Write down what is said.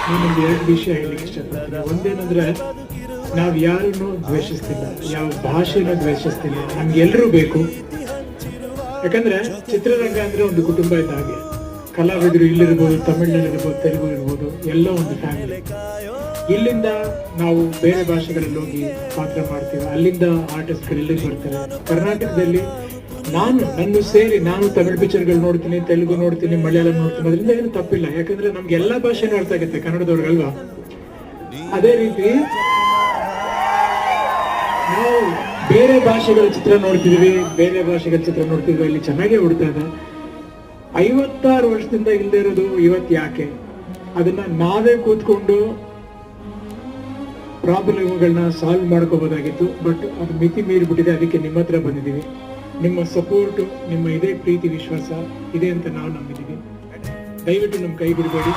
ನಿಮಗೆ ಎರಡು ವಿಷಯ ಹೇಳಲಿಕ್ಕೆ ಇಷ್ಟಪಡ್ತೀನಿ. ಒಂದೇನಂದ್ರೆ ನಾವು ಯಾರನ್ನು ದ್ವೇಷಿಸ್ತಿಲ್ಲ, ಯಾವ ಭಾಷೆನೂ ದ್ವೇಷಿಸ್ತಿಲ್ಲ, ನಮ್ಗೆಲ್ಲರೂ ಬೇಕು. ಯಾಕಂದ್ರೆ ಚಿತ್ರರಂಗ ಅಂದ್ರೆ ಒಂದು ಕುಟುಂಬ ಇದ್ದ ಹಾಗೆ. ಕಲಾವಿದರು ಇಲ್ಲಿರ್ಬೋದು, ತಮಿಳಿನಲ್ಲಿರ್ಬೋದು, ತೆಲುಗು ಇರ್ಬೋದು, ಎಲ್ಲ ಒಂದು ಫ್ಯಾಮಿಲಿ. ಇಲ್ಲಿಂದ ನಾವು ಬೇರೆ ಭಾಷೆಗಳಲ್ಲಿ ಹೋಗಿ ಪಾತ್ರ ಮಾಡ್ತೀವಿ, ಅಲ್ಲಿಂದ ಆರ್ಟಿಸ್ಟ್ಗಳು ಇಲ್ಲಿಗೆ ಬರ್ತಾರೆ. ಕರ್ನಾಟಕದಲ್ಲಿ ನನ್ನ ಸೇರಿ ನಾನು ತಮಿಳ್ ಪಿಕ್ಚರ್ಗಳು ನೋಡ್ತೀನಿ, ತೆಲುಗು ನೋಡ್ತೀನಿ, ಮಲಯಾಳಂ ನೋಡ್ತೀನಿ. ಅದರಿಂದ ಏನು ತಪ್ಪಿಲ್ಲ, ಯಾಕಂದ್ರೆ ನಮ್ಗೆ ಎಲ್ಲಾ ಭಾಷೆನೂ ಅರ್ಥ ಆಗುತ್ತೆ ಕನ್ನಡದವ್ರಿಗಲ್ವಾ. ಅದೇ ರೀತಿ ನಾವು ಬೇರೆ ಭಾಷೆಗಳ ಚಿತ್ರ ನೋಡ್ತಿದ್ವಿ, ಇಲ್ಲಿ ಚೆನ್ನಾಗೇ ಹುಡ್ತಾ ಇದೆ. 56 ವರ್ಷದಿಂದ ಇಲ್ಲದೆ ಇರೋದು ಇವತ್ತು ಯಾಕೆ? ಅದನ್ನ ನಾವೇ ಕೂತ್ಕೊಂಡು ಪ್ರಾಬ್ಲಮ್ಗಳನ್ನ ಸಾಲ್ವ್ ಮಾಡ್ಕೋಬೋದಾಗಿತ್ತು. ಬಟ್ ಅದು ಮಿತಿ ಮೀರಿಬಿಟ್ಟಿದೆ. ಅದಕ್ಕೆ ನಿಮ್ಮ ಹತ್ರ ಬಂದಿದ್ದೀವಿ. ನಿಮ್ಮ ಸಪೋರ್ಟು, ನಿಮ್ಮ ಇದೇ ಪ್ರೀತಿ ವಿಶ್ವಾಸ ಇದೆ ಅಂತ ನಾವು ನಂಬಿದ್ದೀವಿ. ದಯವಿಟ್ಟು ನಮ್ಮ ಕೈ ಬಿಡಬೇಡಿ.